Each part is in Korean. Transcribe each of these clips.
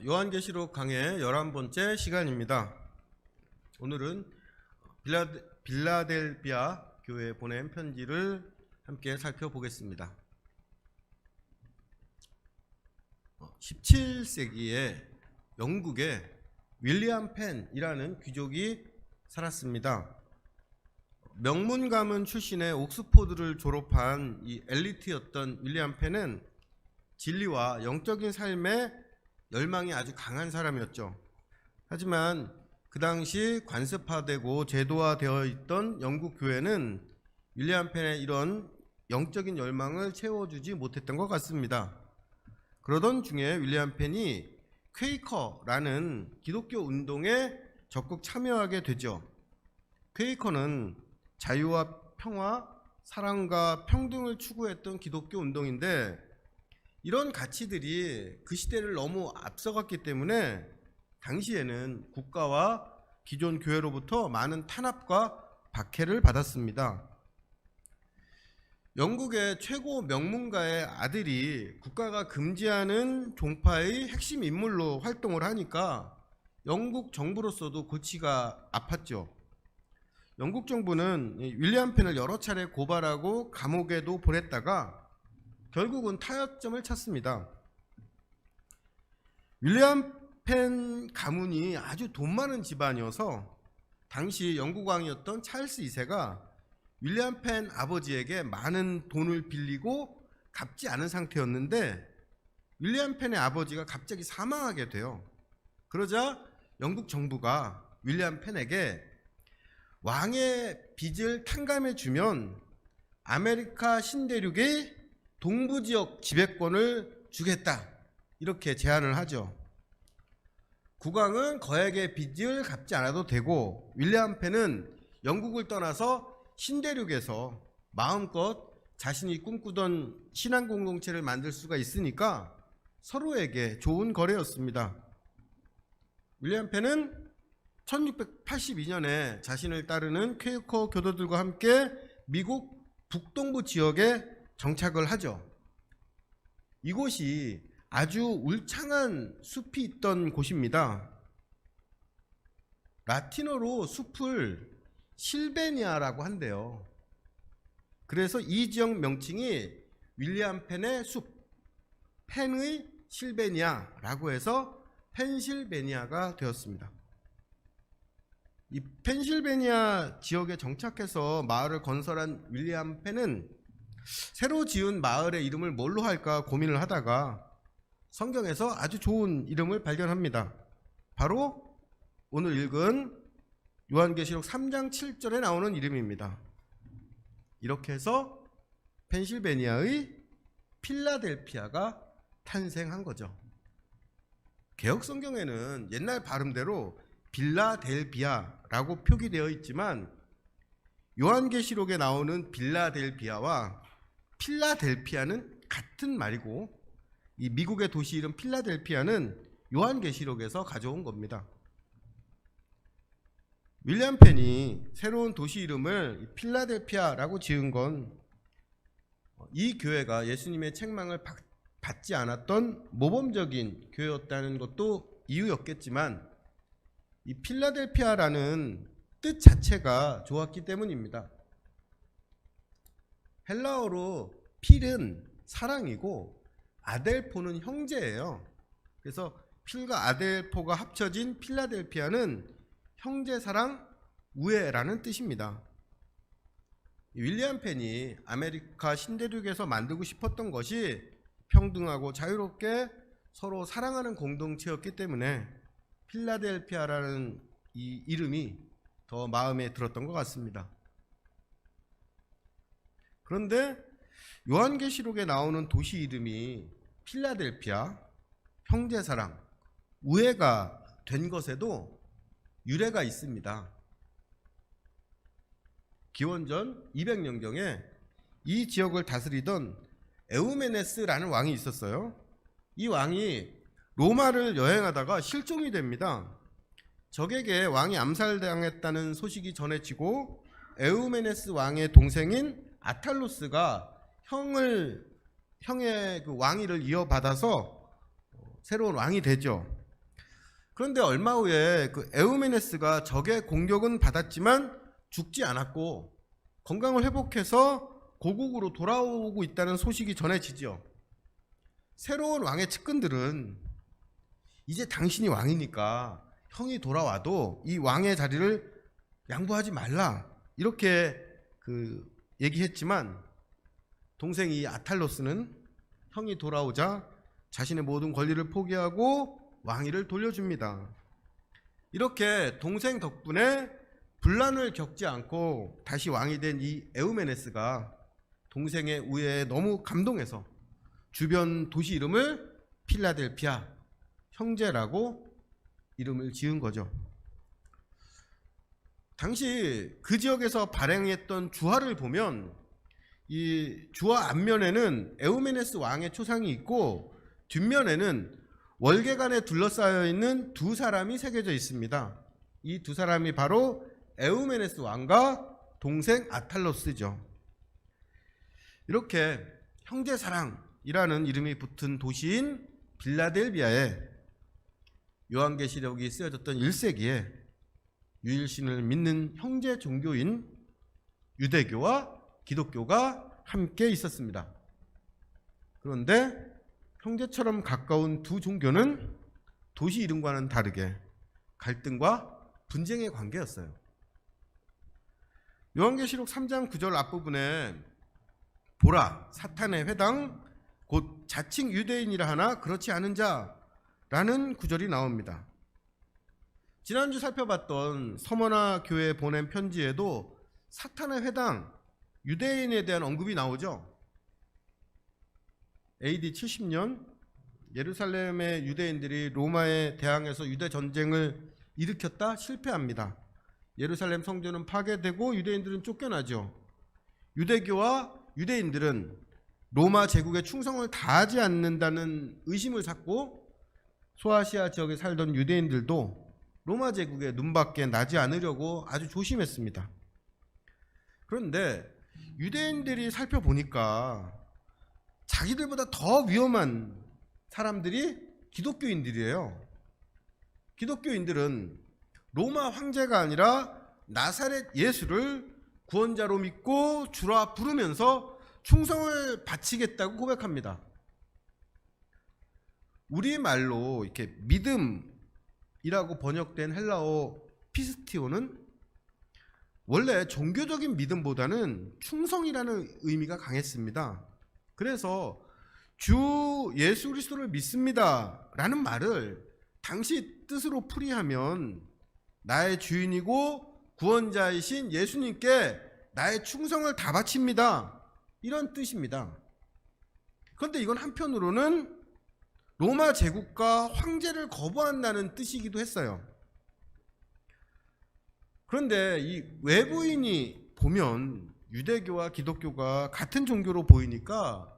요한계시록 강의 11번째 시간입니다. 오늘은 빌라델비아 교회에 보낸 편지를 함께 살펴보겠습니다. 17세기에 영국에 윌리엄 펜이라는 귀족이 살았습니다. 명문 가문 출신의 옥스포드를 졸업한 이 엘리트였던 윌리엄 펜은 진리와 영적인 삶에 열망이 아주 강한 사람이었죠. 하지만 그 당시 관습화되고 제도화되어 있던 영국 교회는 윌리엄 펜의 이런 영적인 열망을 채워주지 못했던 것 같습니다. 그러던 중에 윌리엄 펜이 퀘이커라는 기독교 운동에 적극 참여하게 되죠. 퀘이커는 자유와 평화, 사랑과 평등을 추구했던 기독교 운동인데 이런 가치들이 그 시대를 너무 앞서갔기 때문에 당시에는 국가와 기존 교회로부터 많은 탄압과 박해를 받았습니다. 영국의 최고 명문가의 아들이 국가가 금지하는 종파의 핵심 인물로 활동을 하니까 영국 정부로서도 골치가 아팠죠. 영국 정부는 윌리엄 펜을 여러 차례 고발하고 감옥에도 보냈다가 결국은 타협점을 찾습니다. 윌리엄 펜 가문이 아주 돈 많은 집안이어서 당시 영국 왕이었던 찰스 2세가 윌리엄 펜 아버지에게 많은 돈을 빌리고 갚지 않은 상태였는데 윌리엄 펜의 아버지가 갑자기 사망하게 돼요. 그러자 영국 정부가 윌리엄 펜에게 왕의 빚을 탕감해 주면 아메리카 신대륙의 동부지역 지배권을 주겠다 이렇게 제안을 하죠. 국왕은 거액의 빚을 갚지 않아도 되고 윌리엄 펜은 영국을 떠나서 신대륙에서 마음껏 자신이 꿈꾸던 신앙 공동체를 만들 수가 있으니까 서로에게 좋은 거래였습니다. 윌리엄 펜은 1682년에 자신을 따르는 퀘이커 교도들과 함께 미국 북동부 지역에 정착을 하죠. 이곳이 아주 울창한 숲이 있던 곳입니다. 라틴어로 숲을 실베니아라고 한대요. 그래서 이 지역 명칭이 윌리엄 펜의 숲, 펜의 실베니아라고 해서 펜실베니아가 되었습니다. 이 펜실베니아 지역에 정착해서 마을을 건설한 윌리엄 펜은 새로 지은 마을의 이름을 뭘로 할까 고민을 하다가 성경에서 아주 좋은 이름을 발견합니다. 바로 오늘 읽은 요한계시록 3장 7절에 나오는 이름입니다. 이렇게 해서 펜실베니아의 필라델피아가 탄생한 거죠. 개역 성경에는 옛날 발음대로 빌라델비아라고 표기되어 있지만 요한계시록에 나오는 빌라델비아와 필라델피아는 같은 말이고 이 미국의 도시 이름 필라델피아는 요한계시록에서 가져온 겁니다. 윌리엄 펜이 새로운 도시 이름을 필라델피아라고 지은 건 이 교회가 예수님의 책망을 받지 않았던 모범적인 교회였다는 것도 이유였겠지만 이 필라델피아라는 뜻 자체가 좋았기 때문입니다. 헬라어로 필은 사랑이고 아델포는 형제예요. 그래서 필과 아델포가 합쳐진 필라델피아는 형제 사랑 우애라는 뜻입니다. 윌리엄 펜이 아메리카 신대륙에서 만들고 싶었던 것이 평등하고 자유롭게 서로 사랑하는 공동체였기 때문에 필라델피아라는 이 이름이 더 마음에 들었던 것 같습니다. 그런데 요한계시록에 나오는 도시 이름이 필라델피아, 형제사랑, 우애가 된 것에도 유래가 있습니다. 기원전 200년경에 이 지역을 다스리던 에우메네스라는 왕이 있었어요. 이 왕이 로마를 여행하다가 실종이 됩니다. 적에게 왕이 암살당했다는 소식이 전해지고 에우메네스 왕의 동생인 아탈로스가 형의 그 왕위를 이어받아서 새로운 왕이 되죠. 그런데 얼마 후에 그 에우메네스가 적의 공격은 받았지만 죽지 않았고 건강을 회복해서 고국으로 돌아오고 있다는 소식이 전해지죠. 새로운 왕의 측근들은 이제 당신이 왕이니까 형이 돌아와도 이 왕의 자리를 양보하지 말라 이렇게 얘기했지만 동생이 아탈로스는 형이 돌아오자 자신의 모든 권리를 포기하고 왕위를 돌려줍니다. 이렇게 동생 덕분에 분란을 겪지 않고 다시 왕이 된 이 에우메네스가 동생의 우애에 너무 감동해서 주변 도시 이름을 필라델피아, 형제라고 이름을 지은 거죠. 당시 그 지역에서 발행했던 주화를 보면 이 주화 앞면에는 에우메네스 왕의 초상이 있고 뒷면에는 월계관에 둘러싸여 있는 두 사람이 새겨져 있습니다. 이 두 사람이 바로 에우메네스 왕과 동생 아탈로스죠. 이렇게 형제사랑이라는 이름이 붙은 도시인 빌라델비아에 요한계시록이 쓰여졌던 1세기에 유일신을 믿는 형제 종교인 유대교와 기독교가 함께 있었습니다. 그런데 형제처럼 가까운 두 종교는 도시 이름과는 다르게 갈등과 분쟁의 관계였어요. 요한계시록 3장 9절 앞부분에 보라 사탄의 회당 곧 자칭 유대인이라 하나 그렇지 않은 자라는 구절이 나옵니다. 지난주 살펴봤던 서머나 교회에 보낸 편지에도 사탄의 회당 유대인에 대한 언급이 나오죠. AD 70년 예루살렘의 유대인들이 로마에 대항해서 유대 전쟁을 일으켰다 실패합니다. 예루살렘 성전은 파괴되고 유대인들은 쫓겨나죠. 유대교와 유대인들은 로마 제국에 충성을 다하지 않는다는 의심을 샀고 소아시아 지역에 살던 유대인들도 로마 제국에 눈밖에 나지 않으려고 아주 조심했습니다. 그런데 유대인들이 살펴보니까 자기들보다 더 위험한 사람들이 기독교인들이에요. 기독교인들은 로마 황제가 아니라 나사렛 예수를 구원자로 믿고 주라 부르면서 충성을 바치겠다고 고백합니다. 우리말로 이렇게 믿음이라고 번역된 헬라어 피스티오는 원래 종교적인 믿음보다는 충성이라는 의미가 강했습니다. 그래서 주 예수 그리스도를 믿습니다 라는 말을 당시 뜻으로 풀이하면 나의 주인이고 구원자이신 예수님께 나의 충성을 다 바칩니다 이런 뜻입니다. 그런데 이건 한편으로는 로마 제국과 황제를 거부한다는 뜻이기도 했어요. 그런데 이 외부인이 보면 유대교와 기독교가 같은 종교로 보이니까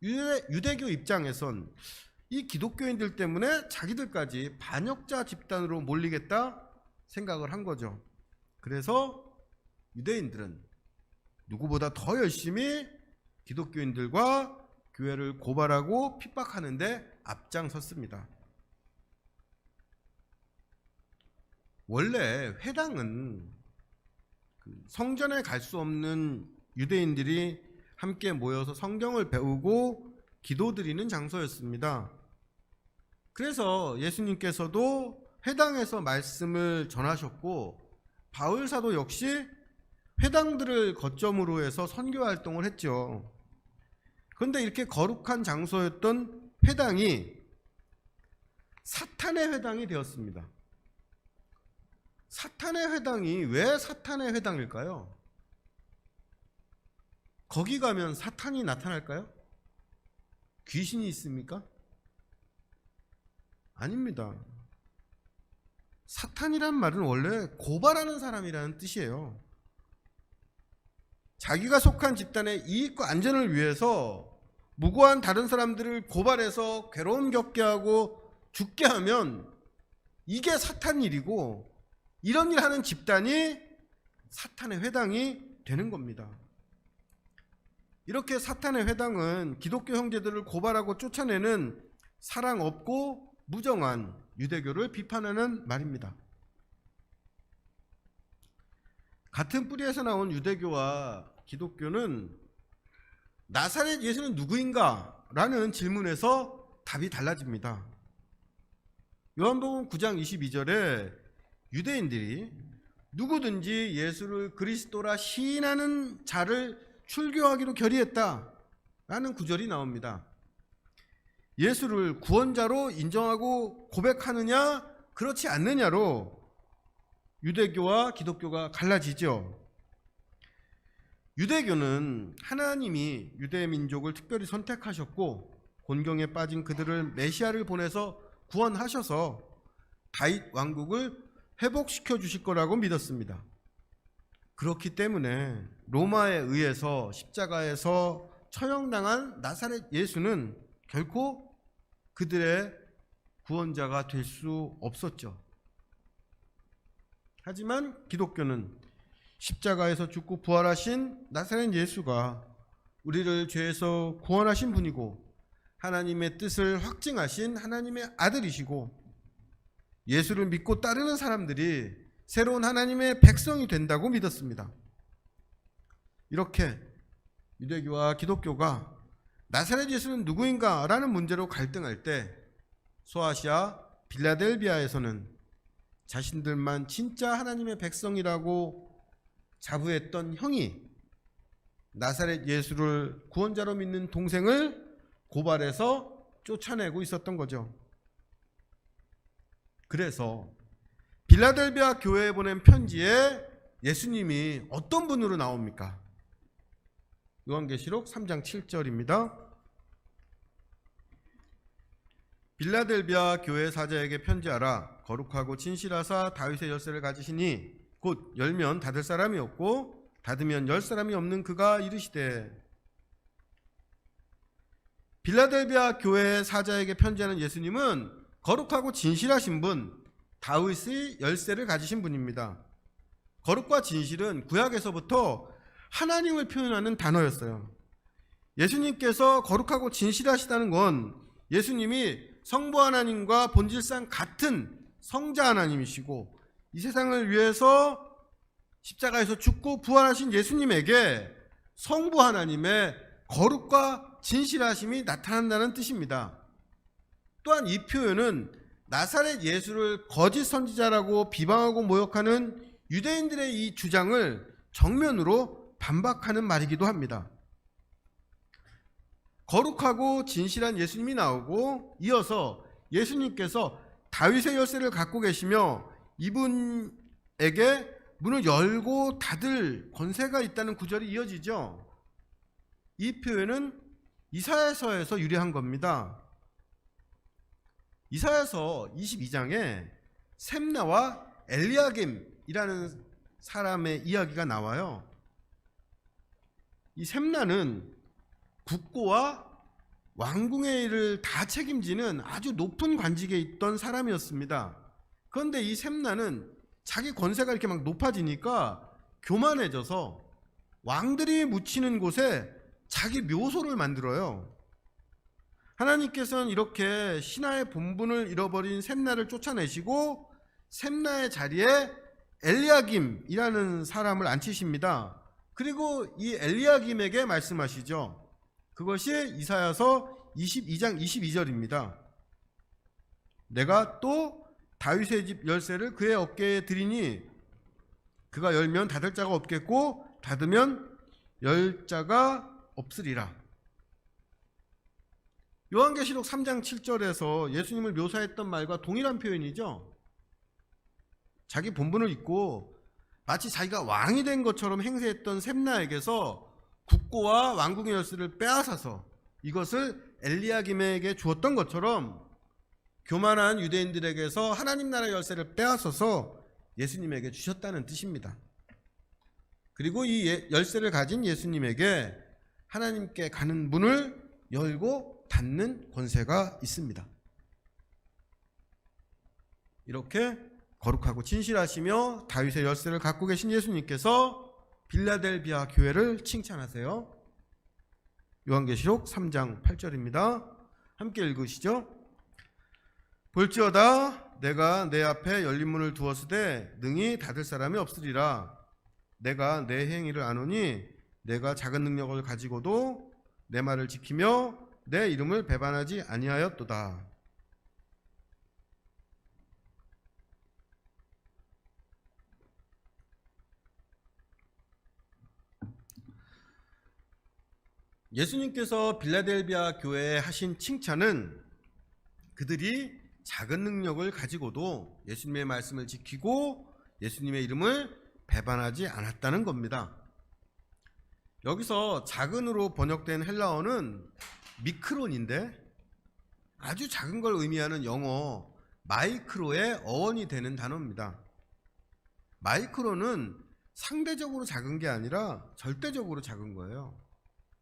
유대교 입장에선 이 기독교인들 때문에 자기들까지 반역자 집단으로 몰리겠다 생각을 한 거죠. 그래서 유대인들은 누구보다 더 열심히 기독교인들과 교회를 고발하고 핍박하는데 앞장섰습니다. 원래 회당은 성전에 갈 수 없는 유대인들이 함께 모여서 성경을 배우고 기도드리는 장소였습니다. 그래서 예수님께서도 회당에서 말씀을 전하셨고 바울 사도 역시 회당들을 거점으로 해서 선교 활동을 했죠. 그런데 이렇게 거룩한 장소였던 회당이 사탄의 회당이 되었습니다. 사탄의 회당이 왜 사탄의 회당일까요? 거기 가면 사탄이 나타날까요? 귀신이 있습니까? 아닙니다. 사탄이란 말은 원래 고발하는 사람이라는 뜻이에요. 자기가 속한 집단의 이익과 안전을 위해서 무고한 다른 사람들을 고발해서 괴로움 겪게 하고 죽게 하면 이게 사탄 일이고 이런 일 하는 집단이 사탄의 회당이 되는 겁니다. 이렇게 사탄의 회당은 기독교 형제들을 고발하고 쫓아내는 사랑 없고 무정한 유대교를 비판하는 말입니다. 같은 뿌리에서 나온 유대교와 기독교는 나사렛 예수는 누구인가? 라는 질문에서 답이 달라집니다. 요한복음 9장 22절에 유대인들이 누구든지 예수를 그리스도라 시인하는 자를 출교하기로 결의했다 라는 구절이 나옵니다. 예수를 구원자로 인정하고 고백하느냐 그렇지 않느냐로 유대교와 기독교가 갈라지죠. 유대교는 하나님이 유대 민족을 특별히 선택하셨고 곤경에 빠진 그들을 메시아를 보내서 구원하셔서 다윗 왕국을 회복시켜 주실 거라고 믿었습니다. 그렇기 때문에 로마에 의해서 십자가에서 처형당한 나사렛 예수는 결코 그들의 구원자가 될 수 없었죠. 하지만 기독교는 십자가에서 죽고 부활하신 나사렛 예수가 우리를 죄에서 구원하신 분이고 하나님의 뜻을 확증하신 하나님의 아들이시고 예수를 믿고 따르는 사람들이 새로운 하나님의 백성이 된다고 믿었습니다. 이렇게 유대교와 기독교가 나사렛 예수는 누구인가 라는 문제로 갈등할 때 소아시아 빌라델비아에서는 자신들만 진짜 하나님의 백성이라고 자부했던 형이 나사렛 예수를 구원자로 믿는 동생을 고발해서 쫓아내고 있었던 거죠. 그래서 빌라델비아 교회에 보낸 편지에 예수님이 어떤 분으로 나옵니까? 요한계시록 3장 7절입니다. 빌라델비아 교회 사자에게 편지하라. 거룩하고 진실하사 다윗의 열쇠를 가지시니 곧 열면 닫을 사람이 없고 닫으면 열 사람이 없는 그가 이르시되. 빌라델비아 교회 사자에게 편지하는 예수님은 거룩하고 진실하신 분, 다윗의 열쇠를 가지신 분입니다. 거룩과 진실은 구약에서부터 하나님을 표현하는 단어였어요. 예수님께서 거룩하고 진실하시다는 건 예수님이 성부 하나님과 본질상 같은 성자 하나님이시고 이 세상을 위해서 십자가에서 죽고 부활하신 예수님에게 성부 하나님의 거룩과 진실하심이 나타난다는 뜻입니다. 또한 이 표현은 나사렛 예수를 거짓 선지자라고 비방하고 모욕하는 유대인들의 이 주장을 정면으로 반박하는 말이기도 합니다. 거룩하고 진실한 예수님이 나오고 이어서 예수님께서 다윗의 열쇠를 갖고 계시며 이분에게 문을 열고 닫을 권세가 있다는 구절이 이어지죠. 이 표현은 이사야서에서 유래한 겁니다. 이사야서 22장에 셈나와 엘리야김이라는 사람의 이야기가 나와요. 이 셈나는 국고와 왕궁의 일을 다 책임지는 아주 높은 관직에 있던 사람이었습니다. 그런데 이 셈나는 자기 권세가 이렇게 막 높아지니까 교만해져서 왕들이 묻히는 곳에 자기 묘소를 만들어요. 하나님께서는 이렇게 신하의 본분을 잃어버린 셈나를 쫓아내시고 셈나의 자리에 엘리야김이라는 사람을 앉히십니다. 그리고 이 엘리야김에게 말씀하시죠. 그것이 이사야서 22장 22절입니다. 내가 또 다윗의 집 열쇠를 그의 어깨에 드리니 그가 열면 닫을 자가 없겠고 닫으면 열 자가 없으리라. 요한계시록 3장 7절에서 예수님을 묘사했던 말과 동일한 표현이죠. 자기 본분을 잊고 마치 자기가 왕이 된 것처럼 행세했던 셈나에게서 국고와 왕궁의 열쇠를 빼앗아서 이것을 엘리야김에게 주었던 것처럼 교만한 유대인들에게서 하나님 나라의 열쇠를 빼앗아서 예수님에게 주셨다는 뜻입니다. 그리고 이 열쇠를 가진 예수님에게 하나님께 가는 문을 열고 닫는 권세가 있습니다. 이렇게 거룩하고 진실하시며 다윗의 열쇠를 갖고 계신 예수님께서 빌라델비아 교회를 칭찬하세요. 요한계시록 3장 8절입니다. 함께 읽으시죠. 볼지어다 내가 내 앞에 열린 문을 두었으되 능히 닫을 사람이 없으리라. 내가 내 행위를 아노니 내가 작은 능력을 가지고도 내 말을 지키며 내 이름을 배반하지 아니하였도다. 예수님께서 빌라델비아 교회에 하신 칭찬은 그들이 작은 능력을 가지고도 예수님의 말씀을 지키고 예수님의 이름을 배반하지 않았다는 겁니다. 여기서 작은으로 번역된 헬라어는 미크론인데 아주 작은 걸 의미하는 영어 마이크로의 어원이 되는 단어입니다. 마이크로는 상대적으로 작은 게 아니라 절대적으로 작은 거예요.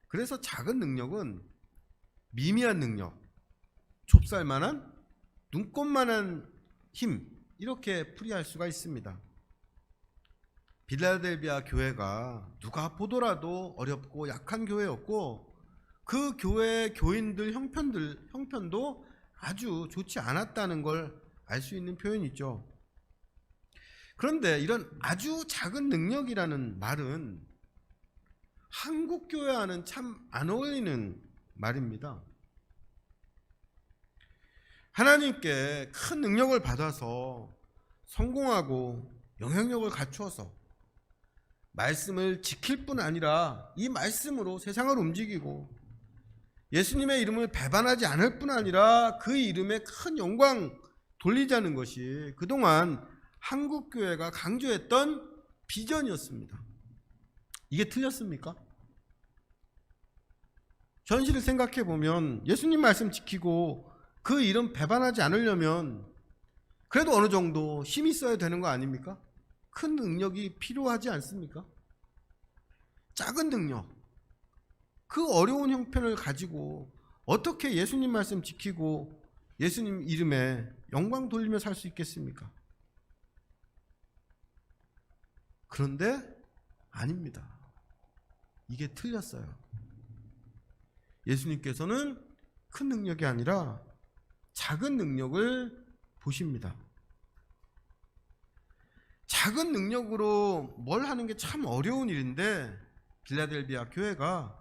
그래서 작은 능력은 미미한 능력, 좁쌀만한 눈꼽만한 힘, 이렇게 풀이할 수가 있습니다. 빌라델비아 교회가 누가 보더라도 어렵고 약한 교회였고 그 교회의 교인들 형편도 아주 좋지 않았다는 걸 알 수 있는 표현이죠. 그런데 이런 아주 작은 능력이라는 말은 한국 교회와는 참 안 어울리는 말입니다. 하나님께 큰 능력을 받아서 성공하고 영향력을 갖추어서 말씀을 지킬 뿐 아니라 이 말씀으로 세상을 움직이고 예수님의 이름을 배반하지 않을 뿐 아니라 그 이름에 큰 영광 돌리자는 것이 그동안 한국 교회가 강조했던 비전이었습니다. 이게 틀렸습니까? 현실을 생각해 보면 예수님 말씀 지키고 그 이름 배반하지 않으려면 그래도 어느 정도 힘이 있어야 되는 거 아닙니까? 큰 능력이 필요하지 않습니까? 작은 능력, 그 어려운 형편을 가지고 어떻게 예수님 말씀 지키고 예수님 이름에 영광 돌리며 살 수 있겠습니까? 그런데 아닙니다. 이게 틀렸어요. 예수님께서는 큰 능력이 아니라 작은 능력을 보십니다. 작은 능력으로 뭘 하는 게 참 어려운 일인데 빌라델비아 교회가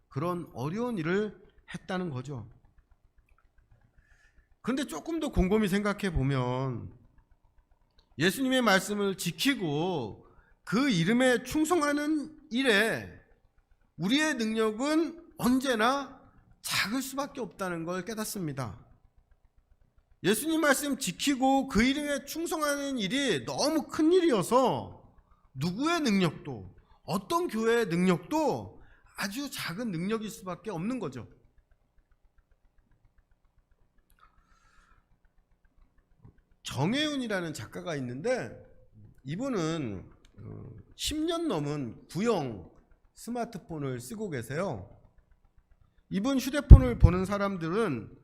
그런 어려운 일을 했다는 거죠. 그런데 조금 더 곰곰이 생각해 보면 예수님의 말씀을 지키고 그 이름에 충성하는 일에 우리의 능력은 언제나 작을 수밖에 없다는 걸 깨닫습니다. 예수님 말씀 지키고 그 이름에 충성하는 일이 너무 큰 일이어서 누구의 능력도 어떤 교회의 능력도 아주 작은 능력일 수밖에 없는 거죠. 정혜윤이라는 작가가 있는데 이분은 10년 넘은 구형 스마트폰을 쓰고 계세요. 이분 휴대폰을 보는 사람들은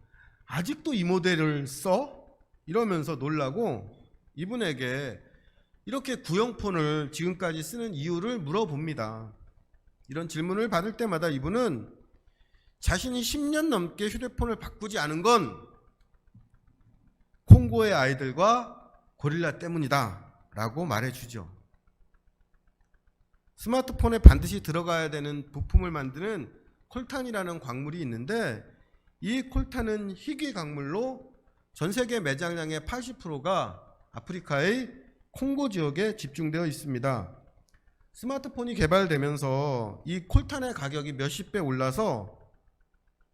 아직도 이 모델을 써? 이러면서 놀라고 이분에게 이렇게 구형폰을 지금까지 쓰는 이유를 물어봅니다. 이런 질문을 받을 때마다 이분은 자신이 10년 넘게 휴대폰을 바꾸지 않은 건 콩고의 아이들과 고릴라 때문이다 라고 말해주죠. 스마트폰에 반드시 들어가야 되는 부품을 만드는 콜탄이라는 광물이 있는데 이 콜탄은 희귀 광물로 전 세계 매장량의 80%가 아프리카의 콩고 지역에 집중되어 있습니다. 스마트폰이 개발되면서 이 콜탄의 가격이 몇십 배 올라서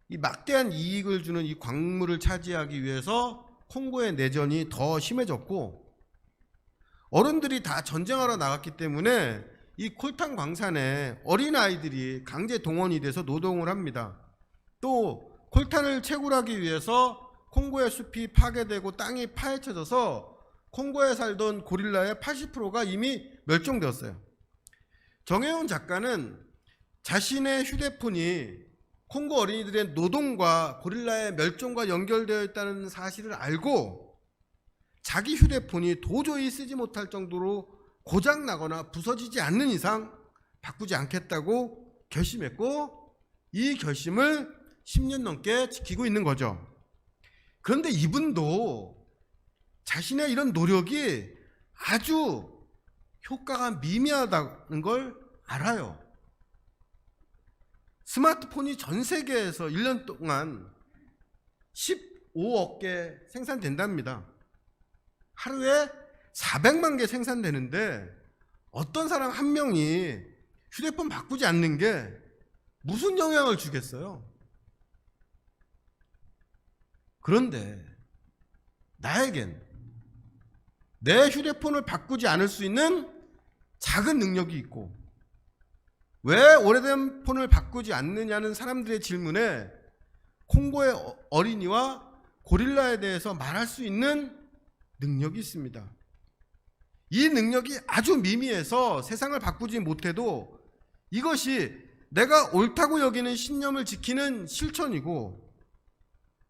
이 막대한 이익을 주는 이 광물을 차지하기 위해서 콩고의 내전이 더 심해졌고 어른들이 다 전쟁하러 나갔기 때문에 이 콜탄 광산에 어린아이들이 강제 동원이 돼서 노동을 합니다. 또 콜탄을 채굴하기 위해서 콩고의 숲이 파괴되고 땅이 파헤쳐져서 콩고에 살던 고릴라의 80%가 이미 멸종되었어요. 정혜원 작가는 자신의 휴대폰이 콩고 어린이들의 노동과 고릴라의 멸종과 연결되어 있다는 사실을 알고 자기 휴대폰이 도저히 쓰지 못할 정도로 고장나거나 부서지지 않는 이상 바꾸지 않겠다고 결심했고 이 결심을 10년 넘게 지키고 있는 거죠. 그런데 이분도 자신의 이런 노력이 아주 효과가 미미하다는 걸 알아요. 스마트폰이 전 세계에서 1년 동안 15억 개 생산된답니다. 하루에 400만 개 생산되는데 어떤 사람 한 명이 휴대폰 바꾸지 않는 게 무슨 영향을 주겠어요? 그런데 나에겐 내 휴대폰을 바꾸지 않을 수 있는 작은 능력이 있고, 왜 오래된 폰을 바꾸지 않느냐는 사람들의 질문에 콩고의 어린이와 고릴라에 대해서 말할 수 있는 능력이 있습니다. 이 능력이 아주 미미해서 세상을 바꾸지 못해도 이것이 내가 옳다고 여기는 신념을 지키는 실천이고,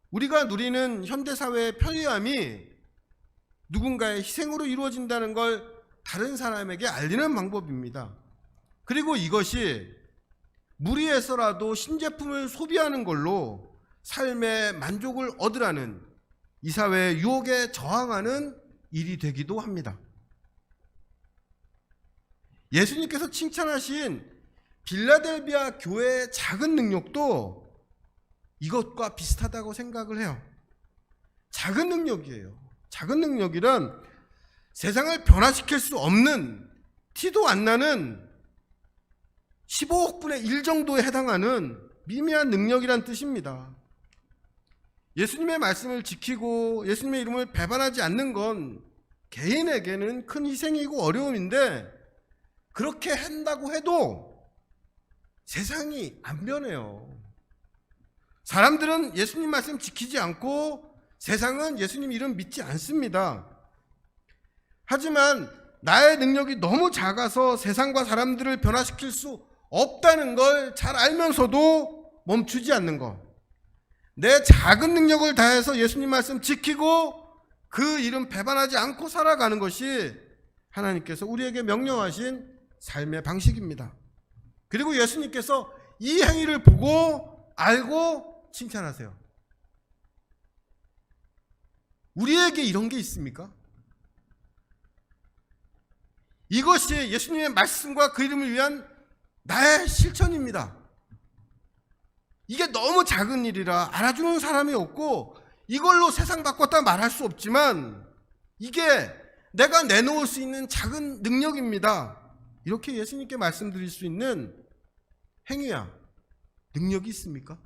우리가 누리는 현대사회의 편리함이 누군가의 희생으로 이루어진다는 걸 다른 사람에게 알리는 방법입니다. 그리고 이것이 무리해서라도 신제품을 소비하는 걸로 삶의 만족을 얻으라는 이 사회의 유혹에 저항하는 일이 되기도 합니다. 예수님께서 칭찬하신 빌라델비아 교회의 작은 능력도 이것과 비슷하다고 생각을 해요. 작은 능력이에요. 작은 능력이란 세상을 변화시킬 수 없는, 티도 안 나는 15억 분의 1 정도에 해당하는 미미한 능력이란 뜻입니다. 예수님의 말씀을 지키고 예수님의 이름을 배반하지 않는 건 개인에게는 큰 희생이고 어려움인데, 그렇게 한다고 해도 세상이 안 변해요. 사람들은 예수님 말씀 지키지 않고 세상은 예수님 이름 믿지 않습니다. 하지만 나의 능력이 너무 작아서 세상과 사람들을 변화시킬 수 없다는 걸 잘 알면서도 멈추지 않는 것, 내 작은 능력을 다해서 예수님 말씀 지키고 그 이름 배반하지 않고 살아가는 것이 하나님께서 우리에게 명령하신 삶의 방식입니다. 그리고 예수님께서 이 행위를 보고 알고 칭찬하세요. 우리에게 이런 게 있습니까? 이것이 예수님의 말씀과 그 이름을 위한 나의 실천입니다. 이게 너무 작은 일이라 알아주는 사람이 없고 이걸로 세상 바꿨다 말할 수 없지만 이게 내가 내놓을 수 있는 작은 능력입니다. 이렇게 예수님께 말씀드릴 수 있는 행위야, 능력이 있습니까?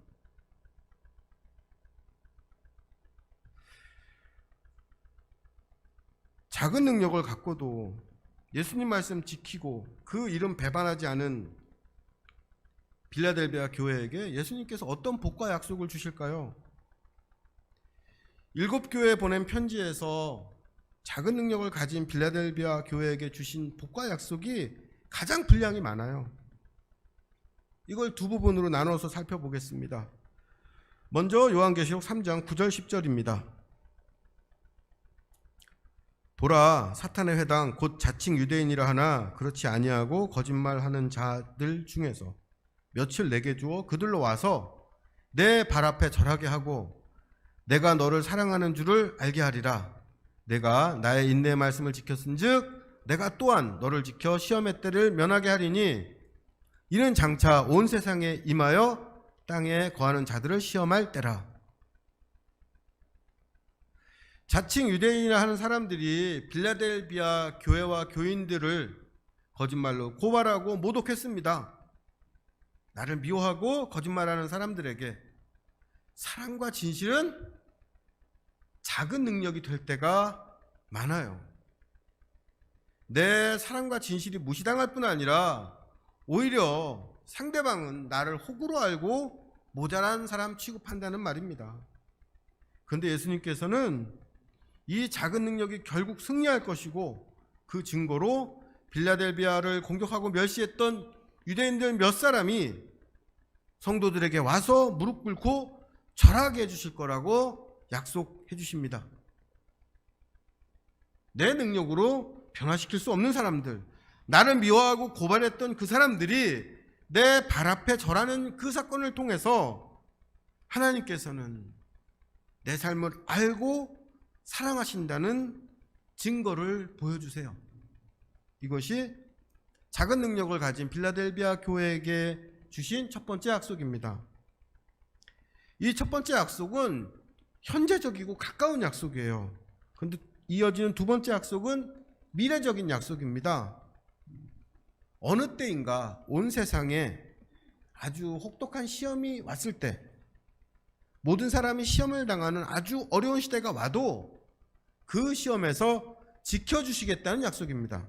작은 능력을 갖고도 예수님 말씀 지키고 그 이름 배반하지 않은 빌라델비아 교회에게 예수님께서 어떤 복과 약속을 주실까요? 7교회에 보낸 편지에서 작은 능력을 가진 빌라델비아 교회에게 주신 복과 약속이 가장 분량이 많아요. 이걸 두 부분으로 나눠서 살펴보겠습니다. 먼저 요한계시록 3장 9절 10절입니다. 보라, 사탄의 회당 곧 자칭 유대인이라 하나 그렇지 아니하고 거짓말하는 자들 중에서 며칠 내게 주어 그들로 와서 내 발 앞에 절하게 하고 내가 너를 사랑하는 줄을 알게 하리라. 내가 나의 인내의 말씀을 지켰은즉 내가 또한 너를 지켜 시험의 때를 면하게 하리니 이는 장차 온 세상에 임하여 땅에 거하는 자들을 시험할 때라. 자칭 유대인이라 하는 사람들이 빌라델비아 교회와 교인들을 거짓말로 고발하고 모독했습니다. 나를 미워하고 거짓말하는 사람들에게 사랑과 진실은 작은 능력이 될 때가 많아요. 내 사랑과 진실이 무시당할 뿐 아니라 오히려 상대방은 나를 호구로 알고 모자란 사람 취급한다는 말입니다. 그런데 예수님께서는 이 작은 능력이 결국 승리할 것이고 그 증거로 빌라델비아를 공격하고 멸시했던 유대인들 몇 사람이 성도들에게 와서 무릎 꿇고 절하게 해주실 거라고 약속해 주십니다. 내 능력으로 변화시킬 수 없는 사람들, 나를 미워하고 고발했던 그 사람들이 내 발 앞에 절하는 그 사건을 통해서 하나님께서는 내 삶을 알고 사랑하신다는 증거를 보여주세요. 이것이 작은 능력을 가진 빌라델비아 교회에게 주신 첫 번째 약속입니다. 이 첫 번째 약속은 현재적이고 가까운 약속이에요. 그런데 이어지는 두 번째 약속은 미래적인 약속입니다. 어느 때인가 온 세상에 아주 혹독한 시험이 왔을 때, 모든 사람이 시험을 당하는 아주 어려운 시대가 와도 그 시험에서 지켜주시겠다는 약속입니다.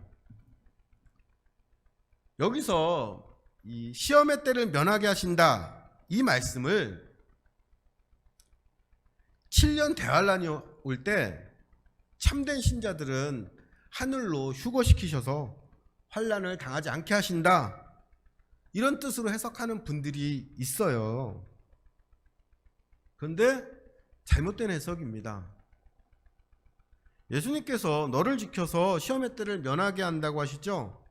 여기서 이 시험의 때를 면하게 하신다, 이 말씀을 7년 대환란이 올 때 참된 신자들은 하늘로 휴거시키셔서 환란을 당하지 않게 하신다, 이런 뜻으로 해석하는 분들이 있어요. 그런데 잘못된 해석입니다. 예수님께서 너를 지켜서 시험의 때를 면하게 한다고 하시죠?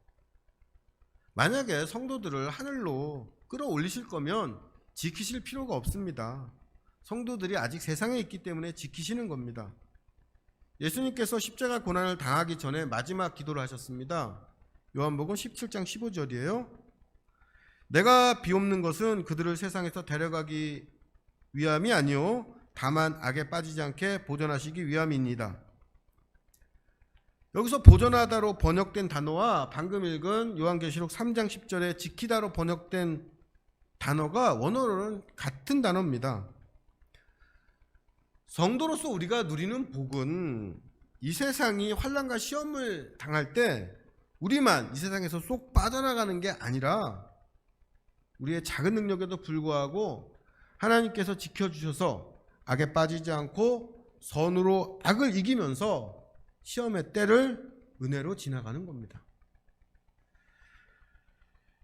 만약에 성도들을 하늘로 끌어올리실 거면 지키실 필요가 없습니다. 성도들이 아직 세상에 있기 때문에 지키시는 겁니다. 예수님께서 십자가 고난을 당하기 전에 마지막 기도를 하셨습니다. 요한복음 17장 15절이에요. 내가 비옵는 것은 그들을 세상에서 데려가기 위함이 아니요 다만 악에 빠지지 않게 보존하시기 위함입니다. 여기서 보존하다로 번역된 단어와 방금 읽은 요한계시록 3장 10절에 지키다로 번역된 단어가 원어로는 같은 단어입니다. 성도로서 우리가 누리는 복은 이 세상이 환난과 시험을 당할 때 우리만 이 세상에서 쏙 빠져나가는 게 아니라 우리의 작은 능력에도 불구하고 하나님께서 지켜주셔서 악에 빠지지 않고 선으로 악을 이기면서 시험의 때를 은혜로 지나가는 겁니다.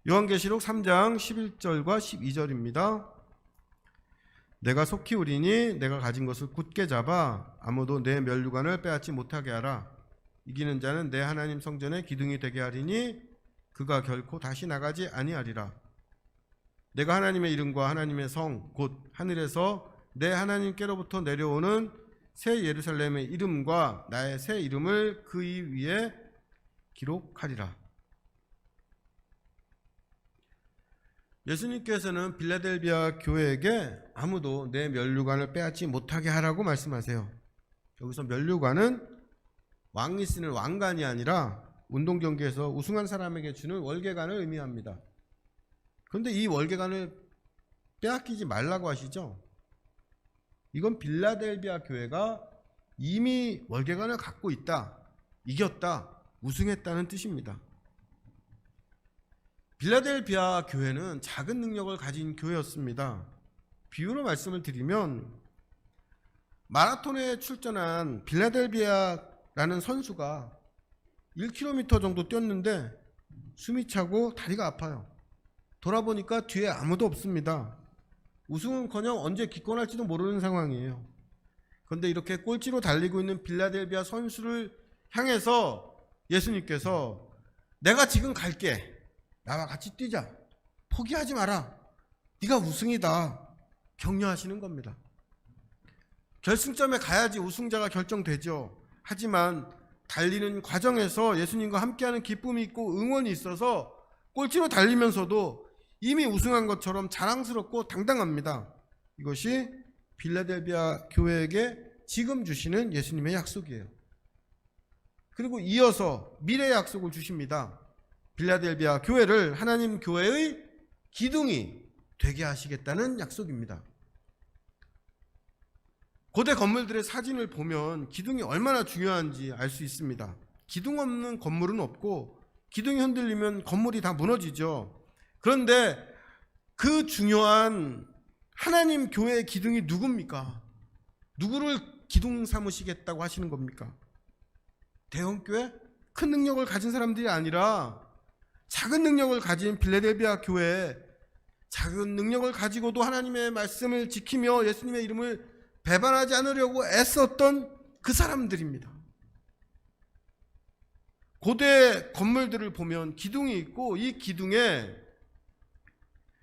요한계시록 3장 11절과 12절입니다. 내가 속히 오리니 내가 가진 것을 굳게 잡아 아무도 내 면류관을 빼앗지 못하게 하라. 이기는 자는 내 하나님 성전의 기둥이 되게 하리니 그가 결코 다시 나가지 아니하리라. 내가 하나님의 이름과 하나님의 성 곧 하늘에서 내 하나님께로부터 내려오는 새 예루살렘의 이름과 나의 새 이름을 그 위에 기록하리라. 예수님께서는 빌라델비아 교회에게 아무도 내 면류관을 빼앗지 못하게 하라고 말씀하세요. 여기서 면류관은 왕이 쓰는 왕관이 아니라 운동 경기에서 우승한 사람에게 주는 월계관을 의미합니다. 그런데 이 월계관을 빼앗기지 말라고 하시죠. 이건 빌라델비아 교회가 이미 월계관을 갖고 있다, 이겼다, 우승했다는 뜻입니다. 빌라델비아 교회는 작은 능력을 가진 교회였습니다. 비유로 말씀을 드리면 마라톤에 출전한 빌라델비아라는 선수가 1km 정도 뛰었는데 숨이 차고 다리가 아파요. 돌아보니까 뒤에 아무도 없습니다. 우승은커녕 언제 기권할지도 모르는 상황이에요. 그런데 이렇게 꼴찌로 달리고 있는 빌라델비아 선수를 향해서 예수님께서 내가 지금 갈게, 나와 같이 뛰자, 포기하지 마라, 네가 우승이다, 격려하시는 겁니다. 결승점에 가야지 우승자가 결정되죠. 하지만 달리는 과정에서 예수님과 함께하는 기쁨이 있고 응원이 있어서 꼴찌로 달리면서도 이미 우승한 것처럼 자랑스럽고 당당합니다. 이것이 빌라델비아 교회에게 지금 주시는 예수님의 약속이에요. 그리고 이어서 미래의 약속을 주십니다. 빌라델비아 교회를 하나님 교회의 기둥이 되게 하시겠다는 약속입니다. 고대 건물들의 사진을 보면 기둥이 얼마나 중요한지 알 수 있습니다. 기둥 없는 건물은 없고 기둥이 흔들리면 건물이 다 무너지죠. 그런데 그 중요한 하나님 교회의 기둥이 누굽니까? 누구를 기둥 삼으시겠다고 하시는 겁니까? 대형교회? 큰 능력을 가진 사람들이 아니라 작은 능력을 가진 빌라델비아 교회, 작은 능력을 가지고도 하나님의 말씀을 지키며 예수님의 이름을 배반하지 않으려고 애썼던 그 사람들입니다. 고대 건물들을 보면 기둥이 있고 이 기둥에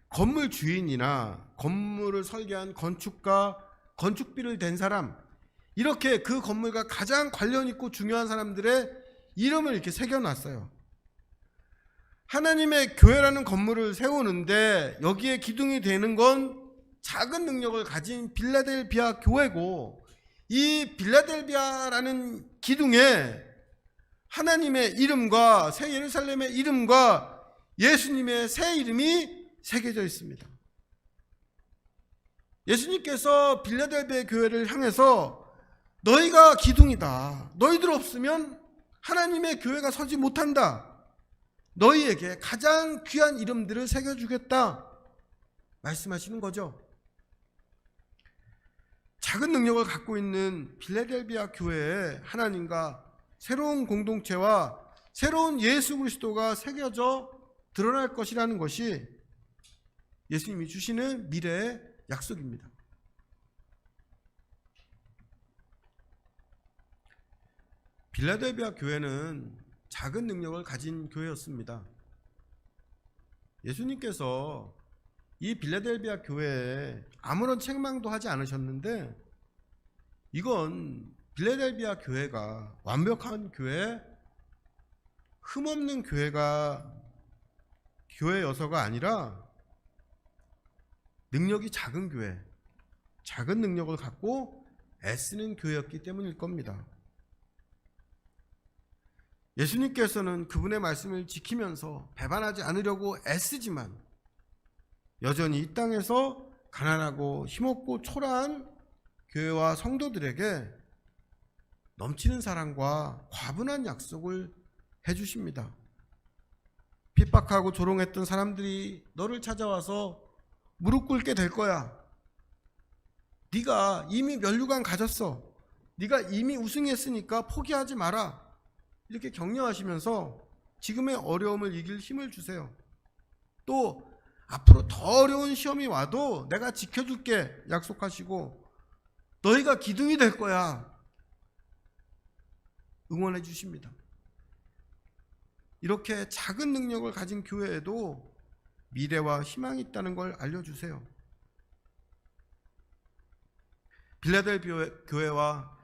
건물 주인이나 건물을 설계한 건축가, 건축비를 댄 사람, 이렇게 그 건물과 가장 관련 있고 중요한 사람들의 이름을 이렇게 새겨놨어요. 하나님의 교회라는 건물을 세우는데 여기에 기둥이 되는 건 작은 능력을 가진 빌라델비아 교회고, 이 빌라델비아라는 기둥에 하나님의 이름과 새 예루살렘의 이름과 예수님의 새 이름이 새겨져 있습니다. 예수님께서 빌라델비아 교회를 향해서 너희가 기둥이다. 너희들 없으면 하나님의 교회가 서지 못한다. 너희에게 가장 귀한 이름들을 새겨주겠다 말씀하시는 거죠. 작은 능력을 갖고 있는 빌라델비아 교회에 하나님과 새로운 공동체와 새로운 예수 그리스도가 새겨져 드러날 것이라는 것이 예수님이 주시는 미래의 약속입니다. 빌라델비아 교회는 작은 능력을 가진 교회였습니다. 예수님께서 이 빌라델비아 교회에 아무런 책망도 하지 않으셨는데, 이건 빌라델비아 교회가 완벽한 교회, 흠없는 교회여서가 아니라 능력이 작은 교회, 작은 능력을 갖고 애쓰는 교회였기 때문일 겁니다. 예수님께서는 그분의 말씀을 지키면서 배반하지 않으려고 애쓰지만 여전히 이 땅에서 가난하고 힘없고 초라한 교회와 성도들에게 넘치는 사랑과 과분한 약속을 해주십니다. 핍박하고 조롱했던 사람들이 너를 찾아와서 무릎 꿇게 될 거야. 네가 이미 면류관 가졌어. 네가 이미 우승했으니까 포기하지 마라. 이렇게 격려하시면서 지금의 어려움을 이길 힘을 주세요. 또 앞으로 더 어려운 시험이 와도 내가 지켜줄게 약속하시고 너희가 기둥이 될 거야 응원해 주십니다. 이렇게 작은 능력을 가진 교회에도 미래와 희망이 있다는 걸 알려주세요. 빌라델비아 교회와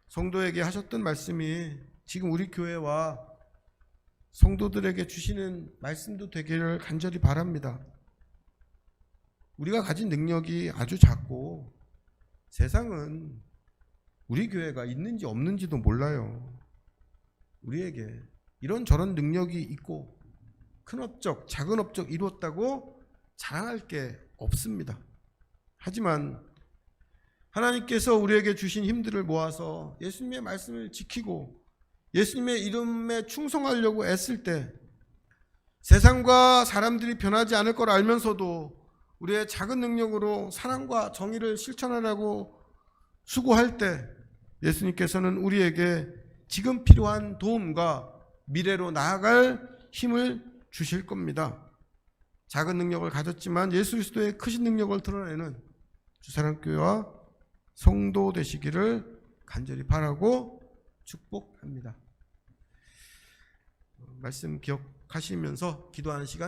성도에게 하셨던 말씀이 지금 우리 교회와 성도들에게 주시는 말씀도 되기를 간절히 바랍니다. 우리가 가진 능력이 아주 작고 세상은 우리 교회가 있는지 없는지도 몰라요. 우리에게 이런저런 능력이 있고 큰 업적, 작은 업적 이루었다고 자랑할 게 없습니다. 하지만 하나님께서 우리에게 주신 힘들을 모아서 예수님의 말씀을 지키고 예수님의 이름에 충성하려고 애쓸 때 세상과 사람들이 변하지 않을 걸 알면서도 우리의 작은 능력으로 사랑과 정의를 실천하려고 수고할 때 예수님께서는 우리에게 지금 필요한 도움과 미래로 나아갈 힘을 주실 겁니다. 작은 능력을 가졌지만 예수 그리스도의 크신 능력을 드러내는 주사랑교회와 성도 되시기를 간절히 바라고 축복합니다. 말씀 기억하시면서 기도하는 시간